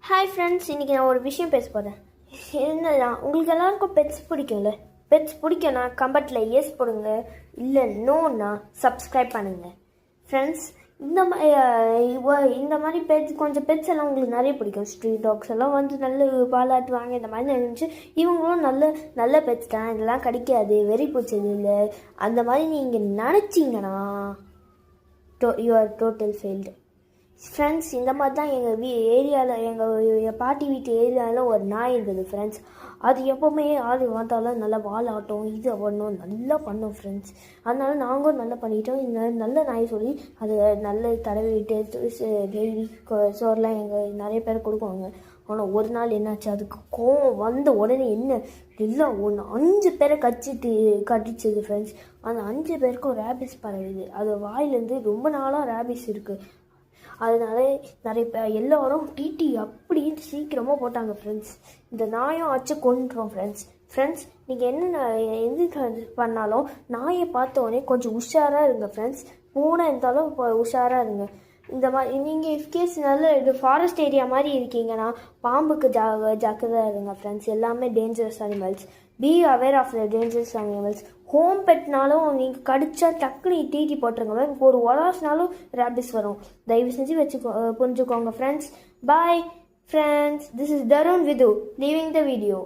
Hi friends, இன்றைக்கி நான் ஒரு விஷயம் பேச போகிறேன். என்னன்னா, உங்களுக்கு எல்லாருக்கும் பெட்ஸ் பிடிக்கும்ல? பெட்ஸ் பிடிக்கும்னா கமெண்ட்டில் எஸ் போடுங்க, இல்லை நோன்னா சப்ஸ்கிரைப் பண்ணுங்கள். ஃப்ரெண்ட்ஸ், இந்த மாதிரி பெட்ஸ் கொஞ்சம் பெட்ஸ் எல்லாம் உங்களுக்கு நிறைய பிடிக்கும். ஸ்ட்ரீட் டாக்ஸ் எல்லாம் வந்து நல்ல பாலாட்டுவாங்க, இந்த மாதிரி நினச்சி இவங்களும் நல்ல நல்ல பெட்ஸ் தான், இதெல்லாம் கிடைக்காது, வெறி பிடிச்சது இல்லை, அந்த மாதிரி நீங்கள் நினச்சிங்கன்னா you are total failed. Friends, இந்த மாதிரி தான் எங்கள் ஏரியாவில் எங்கள் பாட்டி வீட்டு ஏரியாவில் ஒரு நாய் இருந்தது ஃப்ரெண்ட்ஸ். அது எப்போவுமே ஆள் பார்த்தாலும் நல்லா வால் ஆட்டம், இது பண்ணோம், நல்லா பண்ணோம் ஃப்ரெண்ட்ஸ். அதனால நாங்களும் நல்லா பண்ணிட்டோம். இந்த நல்ல நாய் சொல்லி அது நல்ல தடவிட்டு டெய்லி சோறுலாம் எங்கள் நிறைய பேர் கொடுக்குவாங்க. ஆனால் ஒரு நாள் என்னாச்சு, அதுக்கு கோவம் வந்த உடனே என்ன எல்லாம் 5 பேரை கடிச்சது ஃப்ரெண்ட்ஸ். அந்த 5 பேருக்கும் ரேபிஸ் பரவுது. அது வாயிலேருந்து ரொம்ப நாளாக ரேபிஸ் இருக்குது. அதனால நிறைய பேர் எல்லோரும் டிடி அப்படின்னு சீக்கிரமாக போட்டாங்க ஃப்ரெண்ட்ஸ். இந்த நாயும் ஆச்சு கொண்டுறோம் ஃப்ரெண்ட்ஸ். நீங்கள் என்ன எது பண்ணாலும் நாயை பார்த்த உடனே கொஞ்சம் உஷாராக இருங்க ஃப்ரெண்ட்ஸ். பூனை இருந்தாலும் இப்போ உஷாராக இருங்க. இந்த மாதிரி நீங்கள் இஃப்கேஸ் நல்ல இது ஃபாரஸ்ட் ஏரியா மாதிரி இருக்கீங்கன்னா பாம்புக்கு ஜாக்கிரதையாக இருங்க ஃப்ரெண்ட்ஸ். எல்லாமே dangerous animals. Be aware of the dangerous animals. Home பெட்னாலும் நீங்கள் கடிச்சா டக்குனு டிடி போட்டுருங்க மேம். ஒரு ஒராஸ்னாலும் ரேபிஸ் வரும். தயவு செஞ்சு புரிஞ்சுக்கோங்க friends. Bye friends, this is Tarun Vidhu leaving the video.